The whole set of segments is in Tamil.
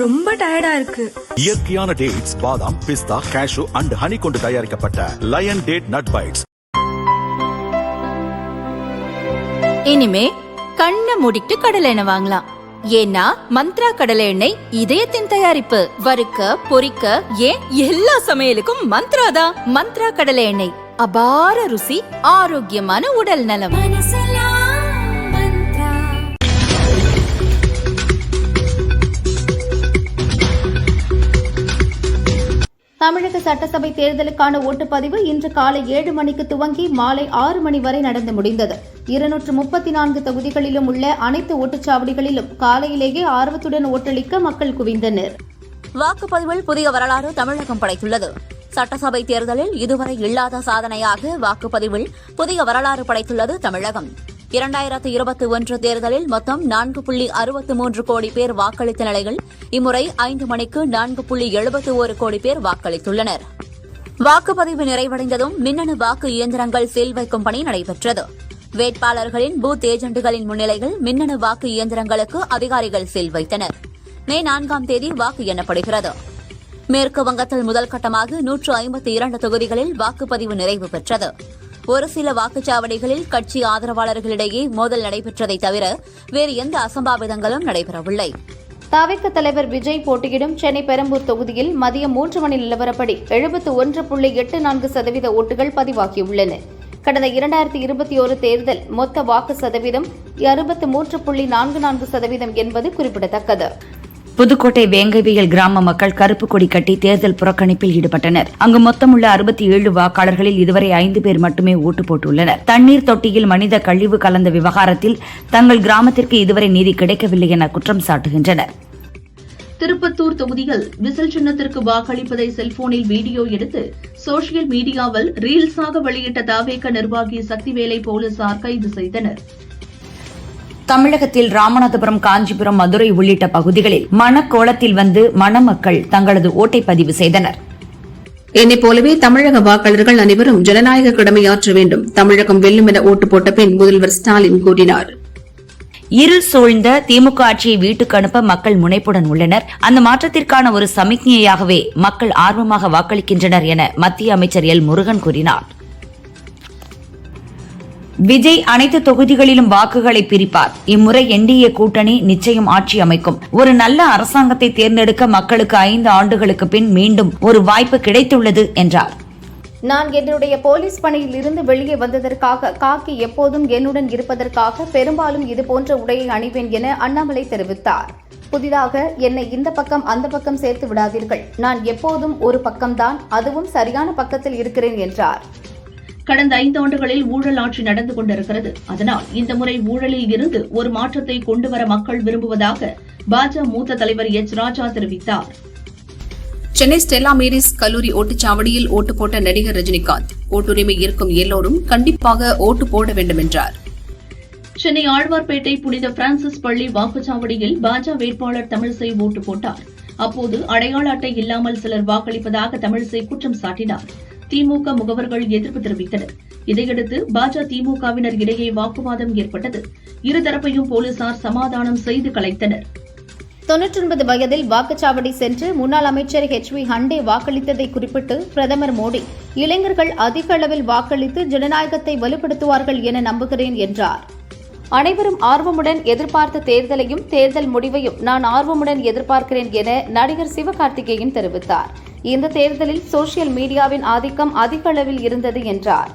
ரொம்ப டயர்டா இருக்கு. இயற்கையான டேட்ஸ், பாதாம், பிஸ்தா, கேஷு அண்ட் ஹனி கொண்டு தயாரிக்கப்பட்ட லயன் டேட் நட் பைட்ஸ். இனிமே கண்ணை மூடிட்டு கடலை எண்ணெய் வாங்கலாம். ஏன்னா மந்த்ரா கடலை எண்ணெய் இதயத்தின் தயாரிப்பு. வறுக்க, பொரிக்க, ஏன் எல்லா சமையலுக்கும் மந்த்ரா தான். மந்த்ரா கடலை எண்ணெய், அபார ருசி, ஆரோக்கியமான உடல் நலம். தமிழக சட்டசபை தேர்தலுக்கான ஓட்டுப்பதிவு இன்று காலை 7 மணிக்கு துவங்கி மாலை 6 மணி வரை நடந்து முடிந்தது. 234 தொகுதிகளிலும் உள்ள அனைத்து ஓட்டுச்சாவடிகளிலும் காலையிலேயே ஆர்வத்துடன் ஓட்டளிக்க மக்கள் குவிந்தனர். வாக்குப்பதிவில் புதிய வரலாறு தமிழகம் படைத்துள்ளது. சட்டசபை தேர்தலில் இதுவரை இல்லாத சாதனையாக வாக்குப்பதிவில் புதிய வரலாறு படைத்துள்ளது தமிழகம். 2021 தேர்தலில் மொத்தம் 4.63 கோடி பேர் வாக்களித்த நிலையில் இம்முறை 5 மணிக்கு 4.71 கோடி பேர் வாக்களித்துள்ளனர். வாக்குப்பதிவு நிறைவடைந்ததும் மின்னணு வாக்கு இயந்திரங்கள் சீல் வைக்கும் பணி நடைபெற்றது. வேட்பாளர்களின் பூத் ஏஜென்ட்டுகளின் முன்னிலையில் மின்னணு வாக்கு இயந்திரங்களுக்கு அதிகாரிகள் சீல் வைத்தனர். மே 4ஆம் தேதி வாக்கு எண்ணப்படுகிறது. மேற்கு வங்கத்தில் முதல் கட்டமாக 152 தொகுதிகளில் வாக்குப்பதிவு நிறைவு பெற்றது. ஒரு சில வாக்குச்சாவடிகளில் கட்சி ஆதரவாளர்களிடையே மோதல் நடைபெற்றதை தவிர வேறு எந்த அசம்பாவிதங்களும் நடைபெறவில்லை. தவிக தலைவர் விஜய் போட்டியிடும் சென்னை பெரம்பூர் தொகுதியில் மதியம் 3 மணி நிலவரப்படி 71.84% ஓட்டுகள் பதிவாகியுள்ளன. கடந்த 2021 தேர்தல் மொத்த வாக்கு சதவீதம் 63.44% என்பது குறிப்பிடத்தக்கது. புதுக்கோட்டை வேங்கவியல் கிராம மக்கள் கருப்பு கொடி கட்டி தேர்தல் புறக்கணிப்பில் ஈடுபட்டனர். அங்கு மொத்தமுள்ள 67 வாக்காளர்களில் இதுவரை 5 பேர் மட்டுமே ஓட்டு போட்டுள்ளனர். தண்ணீர் தொட்டியில் மனித கழிவு கலந்த விவகாரத்தில் தங்கள் கிராமத்திற்கு இதுவரை நீதி கிடைக்கவில்லை என குற்றம் சாட்டுகின்றனர். திருப்பத்தூர் தொகுதியில் விசில் சின்னத்திற்கு வாக்களிப்பதை செல்போனில் வீடியோ எடுத்து சோசியல் மீடியாவில் ரீல்ஸாக வெளியிட்ட தவேக நிர்வாகி சக்திவேலை போலீசார் கைது செய்தனர். தமிழகத்தில் ராமநாதபுரம், காஞ்சிபுரம், மதுரை உள்ளிட்ட பகுதிகளில் மணக்கோலத்தில் வந்து மணமக்கள் தங்களது ஓட்டை பதிவு செய்தனர். என்னைப் போலவே தமிழக வாக்காளர்கள் அனைவரும் ஜனநாயக கடமையாற்ற வேண்டும். தமிழகம் வெல்லும் என ஓட்டு போட்ட பின் முதல்வர் ஸ்டாலின் கூறினார். இருள் சூழ்ந்த திமுக ஆட்சியை வீட்டுக்கு அனுப்ப மக்கள் முனைப்புடன் உள்ளனர். அந்த மாற்றத்திற்கான ஒரு சமிக்ஞையாகவே மக்கள் ஆர்வமாக வாக்களிக்கின்றனர் என மத்திய அமைச்சர் எல் முருகன் கூறினார். விஜய் அனைத்து தொகுதிகளிலும் வாக்குகளை பிரிப்பார். இம்முறை என்டிஏ கூட்டணி நிச்சயம் ஆட்சி அமைக்கும். ஒரு நல்ல அரசாங்கத்தை தேர்ந்தெடுக்க மக்களுக்கு 5 ஆண்டுகளுக்கு பின் மீண்டும் ஒரு வாய்ப்பு கிடைத்துள்ளது என்றார். நான் என்னுடைய போலீஸ் பணியில் இருந்து வெளியே வந்ததற்காக, காக்கி எப்போதும் என்னுடன் இருப்பதற்காக பெரும்பாலும் இதுபோன்ற உடையை அணிவேன் என அண்ணாமலை தெரிவித்தார். புதிதாக என்னை இந்த பக்கம் அந்த பக்கம் சேர்த்து விடாதீர்கள். நான் எப்போதும் ஒரு பக்கம்தான், அதுவும் சரியான பக்கத்தில் இருக்கிறேன் என்றார். கடந்த 5 ஆண்டுகளில் ஊழல் ஆட்சி நடந்து கொண்டிருக்கிறது. அதனால் இந்த முறை ஊழலில் இருந்து ஒரு மாற்றத்தை கொண்டுவர மக்கள் விரும்புவதாக பாஜக மூத்த தலைவர் எச் ராஜா தெரிவித்தார். சென்னை ஸ்டெல்லா மேரிஸ் கல்லூரி ஓட்டுச்சாவடியில் ஓட்டு போட்ட நடிகர் ரஜினிகாந்த், ஓட்டுரிமை இருக்கும் எல்லோரும் கண்டிப்பாக ஓட்டு போட வேண்டும் என்றார். சென்னை ஆழ்வார்பேட்டை புனித பிரான்சிஸ் பள்ளி வாக்குச்சாவடியில் பாஜக வேட்பாளர் தமிழிசை ஓட்டு போட்டார். அப்போது அடையாள அட்டை இல்லாமல் சிலர் வாக்களிப்பதாக தமிழிசை குற்றம் சாட்டினார். திமுக முகவர்கள் எதிர்ப்பு தெரிவித்தனர். இதையடுத்து பாஜக திமுகவினர் இடையே வாக்குவாதம் ஏற்பட்டது. இருதரப்பையும் போலீசார் சமாதானம் செய்து கலைத்தனர். 99 வயதில் வாக்குச்சாவடி சென்று முன்னாள் அமைச்சர் HV ஹண்டே வாக்களித்ததை குறிப்பிட்டு பிரதமர் மோடி, இளைஞர்கள் அதிக அளவில் வாக்களித்து ஜனநாயகத்தை வலுப்படுத்துவார்கள் என நம்புகிறேன் என்றார். அனைவரும் ஆர்வமுடன் எதிர்பார்த்த தேர்தலையும் தேர்தல் முடிவையும் நான் ஆர்வமுடன் எதிர்பார்க்கிறேன் என நடிகர் சிவகார்த்திகேயன் தெரிவித்தார். இந்த தேர்தலில் சோசியல் மீடியாவின் ஆதிக்கம் அதிக அளவில் இருந்தது என்றார்.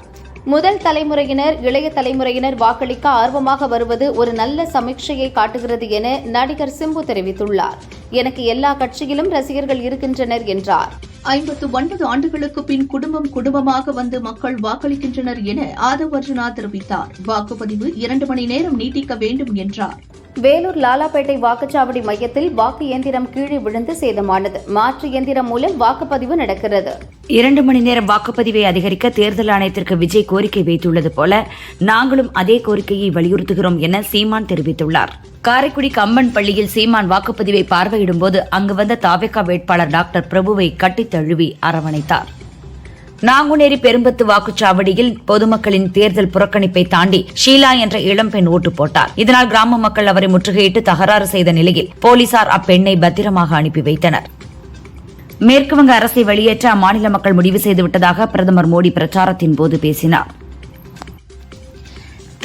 முதல் தலைமுறையினர், இளைய தலைமுறையினர் வாக்களிக்க ஆர்வமாக வருவது ஒரு நல்ல சமீட்சையை காட்டுகிறது என நடிகர் சிம்பு தெரிவித்துள்ளார். எனக்கு எல்லா கட்சியிலும் ரசிகர்கள் இருக்கின்றனர் என்றார். 59 ஆண்டுகளுக்கு பின் குடும்பமாக வந்து மக்கள் வாக்களிக்கின்றனர் என ஆதவ் அர்ஜுனா தெரிவித்தார். வாக்குப்பதிவு 2 மணி நேரம் நீட்டிக்க வேண்டும் என்றார். வேலூர் லாலாப்பேட்டை வாக்குச்சாவடி மையத்தில் வாக்கு இயந்திரம் கீழே விழுந்து சேதமானது. மாற்று இயந்திரம் மூலம் வாக்குப்பதிவு நடக்கிறது. 2 மணி நேரம் வாக்குப்பதிவை அதிகரிக்க தேர்தல் ஆணையத்திற்கு விஜய் கோரிக்கை வைத்துள்ளது போல நாங்களும் அதே கோரிக்கையை வலியுறுத்துகிறோம் என சீமான் தெரிவித்துள்ளார். காரைக்குடி கம்பன் பள்ளியில் சீமான் வாக்குப்பதிவை பார்வையிடும் போது அங்கு வந்த தவேக வேட்பாளர் டாக்டர் பிரபுவை கட்டித் தழுவி அரவணைத்தார். நாங்குநேரி பெரும்பத்து வாக்குச்சாவடியில் பொதுமக்களின் தேர்தல் புறக்கணிப்பை தாண்டி ஷீலா என்ற இளம்பெண் ஓட்டு போட்டார். இதனால் கிராம மக்கள் அவரை முற்றுகையிட்டு தகராறு செய்த நிலையில் போலீசார் அப்பெண்ணை பத்திரமாக அனுப்பி வைத்தனர். மேற்குவங்க அரசை வெளியேற்ற அம்மாநில மக்கள் முடிவு செய்துவிட்டதாக பிரதமர் மோடி பிரச்சாரத்தின் போது பேசினார்.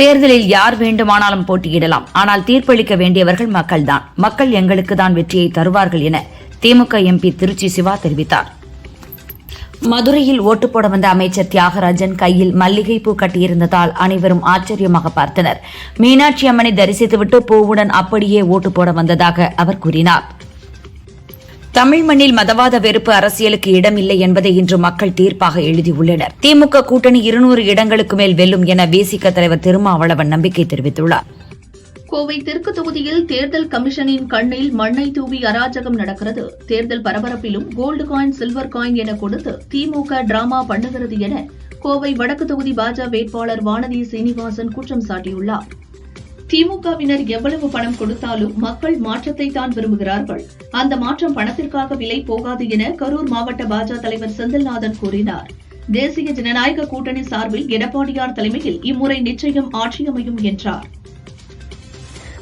தேர்தலில் யார் வேண்டுமானாலும் போட்டியிடலாம், ஆனால் தீர்ப்பளிக்க வேண்டியவர்கள் மக்கள்தான். மக்கள் எங்களுக்கு தான் வெற்றியை தருவார்கள் என திமுக எம்பி திருச்சி சிவா தெரிவித்தார். மதுரையில் ஓட்டு போட வந்த அமைச்சர் தியாகராஜன் கையில் மல்லிகை பூ கட்டியிருந்ததால் அனைவரும் ஆச்சரியமாக பார்த்தனர். மீனாட்சி அம்மனை தரிசித்துவிட்டு பூவுடன் அப்படியே ஓட்டு போட வந்ததாக அவர் கூறினார். தமிழ் மண்ணில் மதவாத வெறுப்பு அரசியலுக்கு இடமில்லை என்பதை இன்று மக்கள் தீர்ப்பாக எழுதியுள்ளனர். திமுக கூட்டணி 200 இடங்களுக்கு மேல் வெல்லும் என விசிக தலைவர் திருமாவளவன் நம்பிக்கை தெரிவித்துள்ளார். கோவை தெற்கு தொகுதியில் தேர்தல் கமிஷனின் கண்ணில் மண்ணை தூவி அராஜகம் நடக்கிறது. தேர்தல் பரபரப்பிலும் கோல்டு காயின் சில்வர் காயின் என கொடுத்து திமுக டிராமா பண்ணுகிறது என கோவை வடக்கு தொகுதி பாஜக வேட்பாளர் வானதி சீனிவாசன் குற்றம் சாட்டியுள்ளார். திமுகவினர் எவ்வளவு பணம் கொடுத்தாலும் மக்கள் மாற்றத்தை தான் விரும்புகிறார்கள். அந்த மாற்றம் பணத்திற்காக விலை போகாது என கரூர் மாவட்ட பாஜக தலைவர் செந்தில்நாதன் கூறினார். தேசிய ஜனநாயக கூட்டணி சார்பில் எடப்பாடியார் தலைமையில் இம்முறை நிச்சயம் ஆட்சியமையும் என்றார்.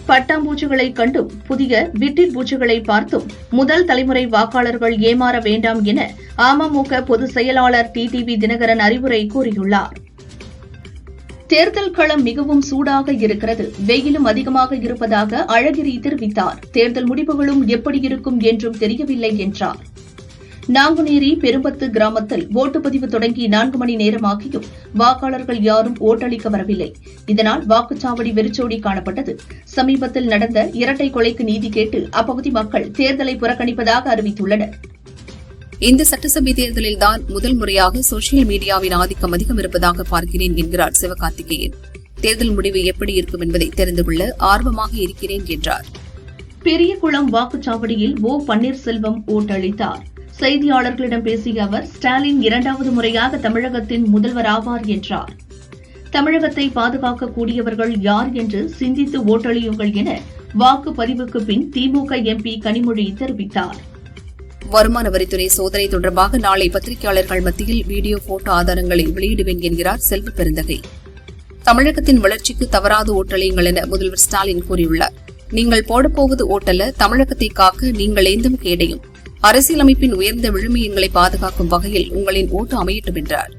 பட்டாம்பூச்சிகளை கண்டும் புதிய விட்டில் பூச்சிகளை பார்த்தும் முதல் தலைமுறை வாக்காளர்கள் ஏமாற வேண்டாம் என அமமுக பொதுச் செயலாளர் டிடிவி தினகரன் அறிவுரை கூறியுள்ளார். தேர்தல் களம் மிகவும் சூடாக இருக்கிறது, வெயிலும் அதிகமாக இருப்பதாக அழகிரி தெரிவித்தார். தேர்தல் முடிவுகளும் எப்படி இருக்கும் என்றும் தெரியவில்லை என்றார். நாங்குநேரி பெரும்பத்து கிராமத்தில் ஓட்டுப்பதிவு தொடங்கி 4 மணி நேரமாகியும் வாக்காளர்கள் யாரும் ஓட்டளிக்க வரவில்லை. இதனால் வாக்குச்சாவடி வெறிச்சோடி காணப்பட்டது. சமீபத்தில் நடந்த இரட்டை கொலைக்கு நீதி கேட்டு அப்பகுதி மக்கள் தேர்தலை புறக்கணிப்பதாக அறிவித்துள்ளனர். இந்த சட்டசபை தேர்தலில்தான் முதல் முறையாக சோசியல் மீடியாவின் ஆதிக்கம் அதிகம் இருப்பதாக பார்க்கிறேன் என்கிறார் சிவகார்த்திகேயன். தேர்தல் முடிவு எப்படி இருக்கும் என்பதை தெரிந்து கொள்ள ஆர்வமாக இருக்கிறேன் என்றார். பெரியகுளம் வாக்குச்சாவடியில் ஓ பன்னீர்செல்வம் ஓட்டளித்தார். செய்தியாளர்களிடம் பேசிய அவர், ஸ்டாலின் 2வது முறையாக தமிழகத்தின் முதல்வராவார் என்றார். தமிழகத்தை பாதுகாக்கக்கூடியவர்கள் யார் என்று சிந்தித்து ஓட்டளியுங்கள் என வாக்குப்பதிவுக்கு பின் திமுக எம்பி கனிமொழி தெரிவித்தார். வருமான வரித்துறை சோதனை தொடர்பாக நாளை பத்திரிகையாளர்கள் மத்தியில் வீடியோ போட்டோ ஆதாரங்களை வெளியிடுவேன் என்கிறார் செல்வ பெருந்தகை. தமிழகத்தின் வளர்ச்சிக்கு தவறாது ஓட்டளியுங்கள் என முதல்வர் ஸ்டாலின் கூறியுள்ளார். நீங்கள் போடப்போவது ஓட்டல்ல, தமிழகத்தை காக்க நீங்கள் ஏந்தும் கேடையும் அரசியலமைப்பின் உயர்ந்த விழுமியங்களை பாதுகாக்கும் வகையில் உங்களின் ஓட்டு அமையட்டும் என்றார்.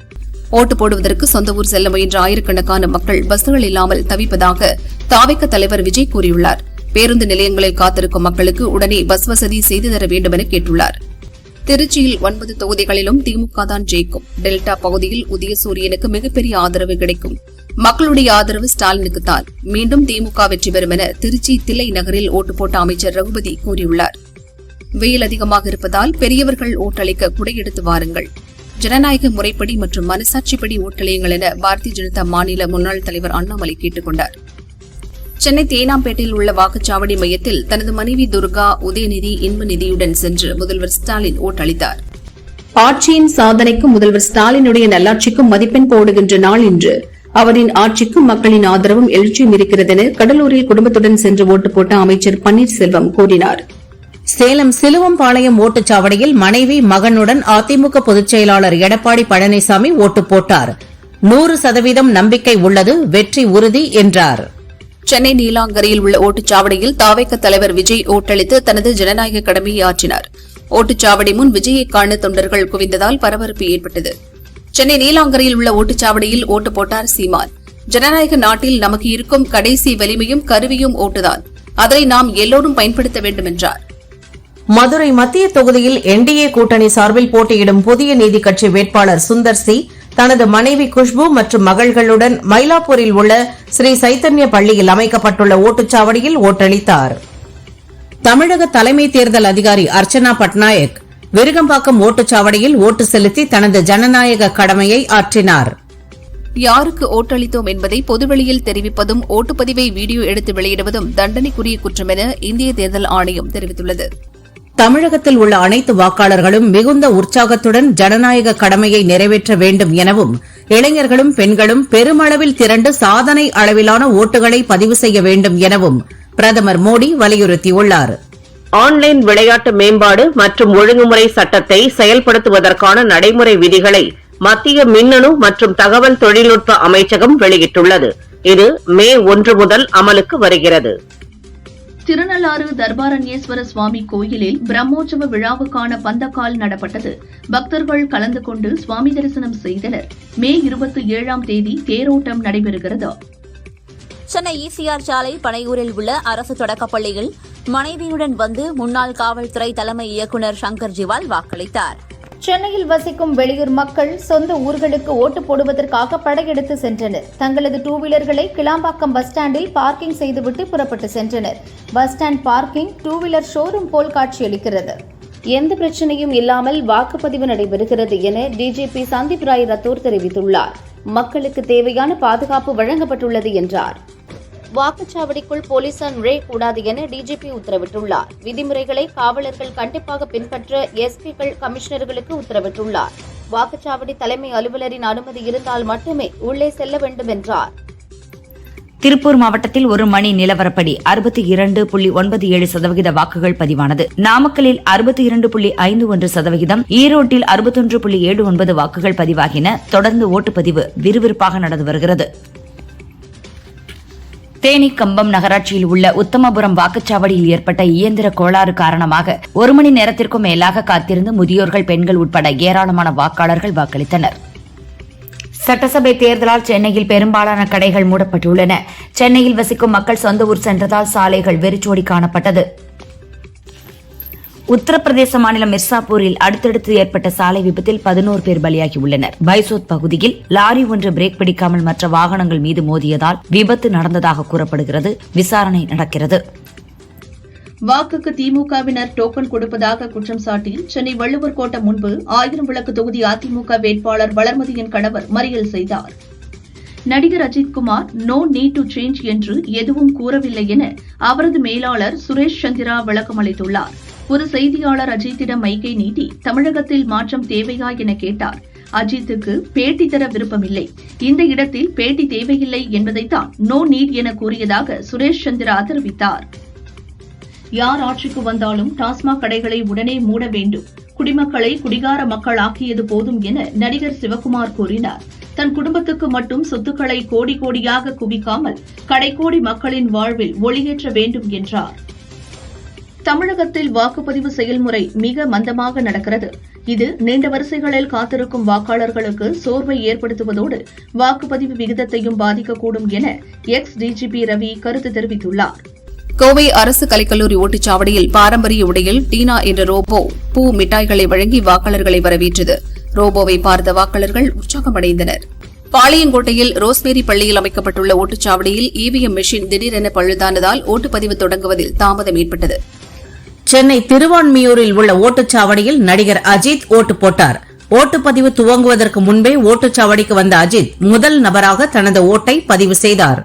ஓட்டு போடுவதற்கு சொந்த ஊர் செல்ல முயன்ற ஆயிரக்கணக்கான மக்கள் பஸ்கள் இல்லாமல் தவிப்பதாக தாவேக தலைவர் விஜய் கூறியுள்ளார். பேருந்து நிலையங்களில் காத்திருக்கும் மக்களுக்கு உடனே பஸ் வசதி செய்து தர வேண்டும் என கேட்டுள்ளார். திருச்சியில் 9 தொகுதிகளிலும் திமுக தான் ஜெயிக்கும். டெல்டா பகுதியில் உதயசூரியனுக்கு மிகப்பெரிய ஆதரவு கிடைக்கும். மக்களுடைய ஆதரவு ஸ்டாலினுக்குத்தான். மீண்டும் திமுக வெற்றி பெறும் என திருச்சி தில்லை நகரில் ஓட்டு போட்ட அமைச்சர் ரகுபதி கூறியுள்ளார். வெயில் அதிகமாக இருப்பதால் பெரியவர்கள் ஓட்டளிக்க குடை எடுத்து வாருங்கள். ஜனநாயக முறைப்படி மற்றும் மனசாட்சிப்படி ஓட்டளியுங்கள் என பாரதிய ஜனதா மாநில முன்னாள் தலைவர் அண்ணாமலை கேட்டுக் கொண்டார். சென்னை தேனாம்பேட்டையில் உள்ள வாக்குச்சாவடி மையத்தில் தனது மனைவி துர்கா, உதயநிதி, இன்பநிதியுடன் சென்று முதல்வர் ஸ்டாலின் ஓட்டளித்தார். ஆட்சியின் சாதனைக்கும் முதல்வர் ஸ்டாலினுடைய நல்லாட்சிக்கும் மதிப்பெண் போடுகின்ற நாள் இன்று. அவரின் ஆட்சிக்கும் மக்களின் ஆதரவும் எழுச்சியும் இருக்கிறது என கடலூரில் குடும்பத்துடன் சென்று ஓட்டு போட்ட அமைச்சர் பன்னீர்செல்வம் கூறினார். சேலம் சிலுவம்பாளையம் ஓட்டுச்சாவடியில் மனைவி, மகனுடன் அதிமுக பொதுச் செயலாளர் எடப்பாடி பழனிசாமி ஓட்டு போட்டார். 100% நம்பிக்கை உள்ளது, வெற்றி உறுதி என்றார். சென்னை நீலாங்கரையில் உள்ள ஓட்டுச்சாவடியில் தாவேக தலைவர் விஜய் ஓட்டளித்து தனது ஜனநாயக கடமையை ஆற்றினார். ஓட்டுச்சாவடி முன் விஜயை காண தொண்டர்கள் குவிந்ததால் பரபரப்பு ஏற்பட்டது. சென்னை நீலாங்கரையில் உள்ள ஓட்டுச்சாவடியில் ஓட்டு போட்டார் சீமான். ஜனநாயக நாட்டில் நமக்கு இருக்கும் கடைசி வலிமையும் கருவியும் ஓட்டுதான். அதனை நாம் எல்லோரும் பயன்படுத்த வேண்டும் என்றார். மதுரை மத்திய தொகுதியில் என்டிஏ கூட்டணி சார்பில் போட்டியிடும் புதிய நீதி கட்சி வேட்பாளர் சுந்தர் சி தனது மனைவி குஷ்பு மற்றும் மகள்களுடன் மயிலாப்பூரில் உள்ள ஸ்ரீ சைத்தன்ய பள்ளியில் அமைக்கப்பட்டுள்ள ஓட்டுச்சாவடியில் ஓட்டளித்தார். தமிழக தலைமை தேர்தல் அதிகாரி அர்ச்சனா பட்நாயக் விருகம்பாக்கம் ஓட்டுச்சாவடியில் ஓட்டு செலுத்தி தனது ஜனநாயக கடமையை ஆற்றினார். யாருக்கு ஓட்டளித்தோம் என்பதை பொதுவெளியில் தெரிவிப்பதும் ஓட்டுப்பதிவை வீடியோ எடுத்து வெளியிடுவதும் தண்டனைக்குரிய குற்றம் என இந்திய தேர்தல் ஆணையம் தெரிவித்துள்ளது. தமிழகத்தில் உள்ள அனைத்து வாக்காளர்களும் மிகுந்த உற்சாகத்துடன் ஜனநாயக கடமையை நிறைவேற்ற வேண்டும் எனவும் இளைஞர்களும் பெண்களும் பெருமளவில் திரண்டு சாதனை அளவிலான ஓட்டுகளை பதிவு செய்ய வேண்டும் எனவும் பிரதமர் மோடி வலியுறுத்தியுள்ளார். ஆன்லைன் விளையாட்டு மேம்பாடு மற்றும் ஒழுங்குமுறை சட்டத்தை செயல்படுத்துவதற்கான நடைமுறை விதிகளை மத்திய மின்னணு மற்றும் தகவல் தொழில்நுட்ப அமைச்சகம் வெளியிட்டுள்ளது. இது மே 1 முதல் அமலுக்கு வருகிறது. திருநள்ளாறு தர்பாரண்யேஸ்வர சுவாமி கோயிலில் பிரம்மோற்சவ விழாவுக்கான பந்தக்கால் நடப்பட்டது. பக்தர்கள் கலந்து கொண்டு சுவாமி தரிசனம் செய்தனர். மே 27ஆம் தேதி தேரோட்டம் நடைபெறுகிறது. சென்னை ஈசிஆர் சாலை பனையூரில் உள்ள அரசு தொடக்கப்பள்ளியில் மனைவியுடன் வந்து முன்னாள் காவல்துறை தலைமை இயக்குநர் சங்கர் ஜிவால் வாக்களித்தார். சென்னையில் வசிக்கும் வெளியூர் மக்கள் சொந்த ஊர்களுக்கு ஓட்டு போடுவதற்காக படையெடுத்து சென்றனர். தங்களது டூ வீலர்களை கிளாம்பாக்கம் பஸ் ஸ்டாண்டில் பார்க்கிங் செய்துவிட்டு புறப்பட்டு சென்றனர். Bus stand parking two wheeler showroom போல் காட்சியளிக்கிறது. எந்த பிரச்சனையும் இல்லாமல் வாக்குப்பதிவு நடைபெறுகிறது என டிஜிபி சந்தீப் ராய் ரத்தோர் தெரிவித்துள்ளார். மக்களுக்கு தேவையான பாதுகாப்பு வழங்கப்பட்டுள்ளது என்றார். வாக்குச்சாவடிக்குள் போலீசார் நுழையக்கூடாது என டிஜிபி உத்தரவிட்டுள்ளார். விதிமுறைகளை காவலர்கள் கண்டிப்பாக பின்பற்ற எஸ்பிக்கள் கமிஷனர்களுக்கு உத்தரவிட்டுள்ளார். வாக்குச்சாவடி தலைமை அலுவலரின் அனுமதி இருந்தால் மட்டுமே உள்ளே செல்ல வேண்டும் என்றார். திருப்பூர் மாவட்டத்தில் 1 மணி நிலவரப்படி 62.97% வாக்குகள் பதிவானது. நாமக்கலில் 62.51%, ஈரோட்டில் 61.79 வாக்குகள் பதிவாகின. தொடர்ந்து ஓட்டுப்பதிவு விறுவிறுப்பாக நடந்து வருகிறது. தேனி கம்பம் நகராட்சியில் உள்ள உத்தமபுரம் வாக்குச்சாவடியில் ஏற்பட்ட இயந்திர கோளாறு காரணமாக 1 மணி நேரத்திற்கும் மேலாக காத்திருந்து முதியோர்கள், பெண்கள் உட்பட ஏராளமான வாக்காளர்கள் வாக்களித்தனர். சட்டசபை தேர்தலால் சென்னையில் பெரும்பாலான கடைகள் மூடப்பட்டுள்ளன. சென்னையில் வசிக்கும் மக்கள் சொந்த ஊர் சென்றதால் சாலைகள் வெறிச்சோடி காணப்பட்டது. உத்தரப்பிரதேச மாநிலம் மிர்சாப்பூரில் அடுத்தடுத்து ஏற்பட்ட சாலை விபத்தில் 11 பேர் பலியாகியுள்ளனர். பைசோத் பகுதியில் லாரி ஒன்று பிரேக் பிடிக்காமல் மற்ற வாகனங்கள் மீது மோதியதால் விபத்து நடந்ததாக கூறப்படுகிறது. விசாரணை நடக்கிறது. வாக்குக்கு திமுகவினர் டோக்கன் கொடுப்பதாக குற்றம் சாட்டி சென்னை வள்ளுவர் கோட்டம் முன்பு 1000 விளக்கு தொகுதி அதிமுக வேட்பாளர் வளர்மதியின் கணவர் மறியல் செய்தார். நடிகர் Ajithkumar no need to change என்று எதுவும் கூறவில்லை என அவரது மேலாளர் சுரேஷ் சந்திரா விளக்கம் அளித்துள்ளார். ஒரு செய்தியாளர் அஜித்திடம் மைக்கை நீட்டி தமிழகத்தில் மாற்றம் தேவையா என கேட்டார். அஜித்துக்கு பேட்டி தர விருப்பமில்லை, இந்த இடத்தில் பேட்டி தேவையில்லை என்பதைத்தான் நோ நீட் என கூறியதாக சுரேஷ் சந்திரா தெரிவித்தார். யார் ஆட்சிக்கு வந்தாலும் டாஸ்மாக் கடைகளை உடனே மூட வேண்டும், குடிமக்களை குடிகார மக்கள் ஆக்கியது போதும் என நடிகர் சிவக்குமார் கூறினார். தன் குடும்பத்துக்கு மட்டும் சொத்துக்களை கோடி கோடியாக குவிக்காமல் கடைக்கோடி மக்களின் வாழ்வில் ஒளியேற்ற வேண்டும் என்றார். தமிழகத்தில் வாக்குப்பதிவு செயல்முறை மிக மந்தமாக நடக்கிறது. இது நீண்ட வரிசைகளில் காத்திருக்கும் வாக்காளர்களுக்கு சோர்வை ஏற்படுத்துவதோடு வாக்குப்பதிவு விகிதத்தையும் பாதிக்கக்கூடும் என எக்ஸ் டிஜிபி ரவி கருத்து தெரிவித்துள்ளார். கோவை அரசு கலைக்கல்லூரி ஓட்டுச்சாவடியில் பாரம்பரிய உடையில் டீனா என்ற ரோபோ பூ மிட்டாய்களை வழங்கி வாக்காளர்களை வரவேற்றது. ரோபோவை பார்த்த வாக்காளர்கள் உற்சாகமடைந்தனர். பாளையங்கோட்டையில் ரோஸ்மேரி பள்ளியில் அமைக்கப்பட்டுள்ள ஓட்டுச்சாவடியில் இவிஎம் மெஷின் திடீரென பழுதானதால் ஓட்டுப்பதிவு தொடங்குவதில் தாமதம் ஏற்பட்டது. சென்னை திருவான்மியூரில் உள்ள ஓட்டுச்சாவடியில் நடிகர் அஜித் ஓட்டு போட்டார். ஓட்டுப்பதிவு துவங்குவதற்கு முன்பே ஓட்டுச்சாவடிக்கு வந்த அஜித் முதல் நபராக தனது ஓட்டை பதிவு செய்தார்.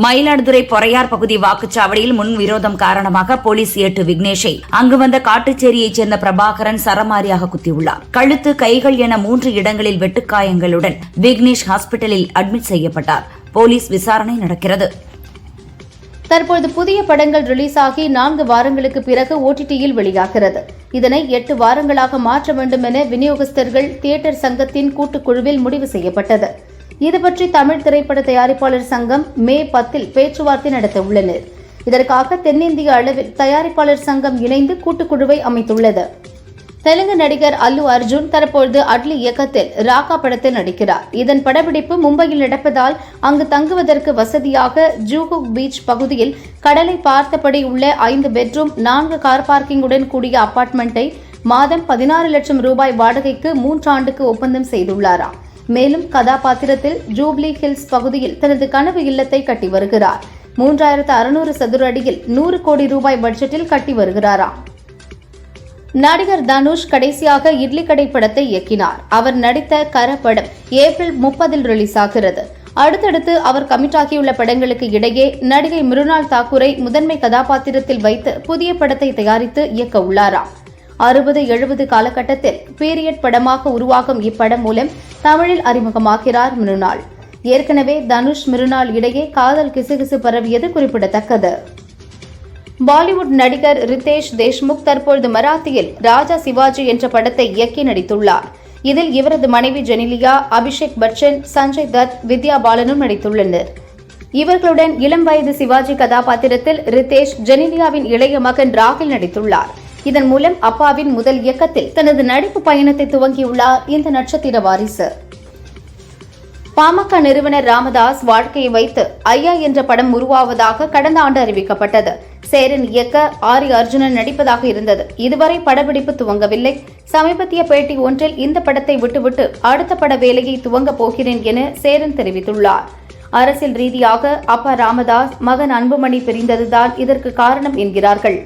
மயிலாடுதுறை பொறையார் பகுதி வாக்குச்சாவடியில் முன் விரோதம் காரணமாக போலீஸ் ஏட்டு விக்னேஷை அங்கு வந்த காட்டுச்சேரியைச் சேர்ந்த பிரபாகரன் சரமாரியாக குத்தியுள்ளார். கழுத்து, கைகள் என 3 இடங்களில் வெட்டுக்காயங்களுடன் விக்னேஷ் ஹாஸ்பிட்டலில் அட்மிட் செய்யப்பட்டார். போலீஸ் விசாரணை நடக்கிறது. தற்போது புதிய படங்கள் ரிலீஸ் ஆகி 4 வாரங்களுக்கு பிறகு ஓடிடியில் வெளியாகிறது. இதனை 8 வாரங்களாக மாற்ற வேண்டும் என விநியோகஸ்தர்கள் தியேட்டர் சங்கத்தின் கூட்டுக்குழுவில் முடிவு செய்யப்பட்டது. இதுபற்றி தமிழ் திரைப்பட தயாரிப்பாளர் சங்கம் மே 10 பேச்சுவார்த்தை நடத்த உள்ளனர். இதற்காக தென்னிந்திய அளவில் தயாரிப்பாளர் சங்கம் இணைந்து கூட்டுக்குழுவை அமைத்துள்ளது. தெலுங்கு நடிகர் அல்லு அர்ஜுன் தற்போது அட்லி இயக்கத்தில் ராகா படத்தில் நடிக்கிறார். இதன் படப்பிடிப்பு மும்பையில் நடப்பதால் அங்கு தங்குவதற்கு வசதியாக ஜூஹு பீச் பகுதியில் கடலை பார்த்தபடி உள்ள 5 பெட்ரூம் 4 கார் பார்க்கிங்குடன் கூடிய அபார்ட்மெண்ட்டை மாதம் 16 லட்சம் ரூபாய் வாடகைக்கு 3 ஆண்டுக்கு ஒப்பந்தம் செய்துள்ளாராம். மேலும் கதாபாத்திரத்தில் ஜூப்ளி ஹில்ஸ் பகுதியில் தனது கனவு இல்லத்தை கட்டி வருகிறார். 3600 சதுர அடியில் 100 கோடி ரூபாய் பட்ஜெட்டில் கட்டி வருகிறாராம். நடிகர் தனுஷ் கடைசியாக இட்லி கடை படத்தை இயக்கினார். அவர் நடித்த கர படம் ஏப்ரல் 30 ரிலீஸ் ஆகிறது. அடுத்தடுத்து அவர் கமிட் ஆகியுள்ள படங்களுக்கு இடையே நடிகை மிருனால் தாக்கூரை முதன்மை கதாபாத்திரத்தில் வைத்து புதிய படத்தை தயாரித்து இயக்க உள்ளாராம். 60-70 காலகட்டத்தில் பீரியட் படமாக உருவாகும் இப்படம் மூலம் தமிழில் அறிமுகமாகிறார் மிருனால். ஏற்கனவே தனுஷ் மிருனால் இடையே காதல் கிசுகிசு பரவியது குறிப்பிடத்தக்கது. பாலிவுட் நடிகர் ரிதேஷ் தேஷ்முக் தற்பொழுது மராத்தியில் ராஜா சிவாஜி என்ற படத்தை இயக்கி நடித்துள்ளார். இதில் இவரது மனைவி ஜெனிலியா, அபிஷேக் பச்சன், சஞ்சய் தத், வித்யா பாலனும் நடித்துள்ளனர். இவர்களுடன் இளம் வயது சிவாஜி கதாபாத்திரத்தில் ரிதேஷ், ஜெனிலியாவின் இளைய மகன் ராகுல் நடித்துள்ளார். இதன் மூலம் அப்பாவின் முதல் இயக்கத்தில் தனது நடிப்பு பயணத்தை துவங்கியுள்ளார் இந்த நட்சத்திர வாரிசு. பாமக நிறுவனர் ராமதாஸ் வாழ்க்கையை வைத்து ஐயா என்ற படம் உருவாவதாக கடந்த ஆண்டு அறிவிக்கப்பட்டது. சேரன் இயக்க ஆரி அர்ஜுனன் நடிப்பதாக இருந்தது. இதுவரை படப்பிடிப்பு துவங்கவில்லை. சமீபத்திய பேட்டி ஒன்றில் இந்த படத்தை விட்டுவிட்டு அடுத்த பட வேலையை துவங்கப் போகிறேன் என சேரன் தெரிவித்துள்ளார். அரசியல் ரீதியாக அப்பா ராமதாஸ், மகன் அன்புமணி பிரிந்ததுதான் இதற்கு காரணம் என்கிறார்கள்.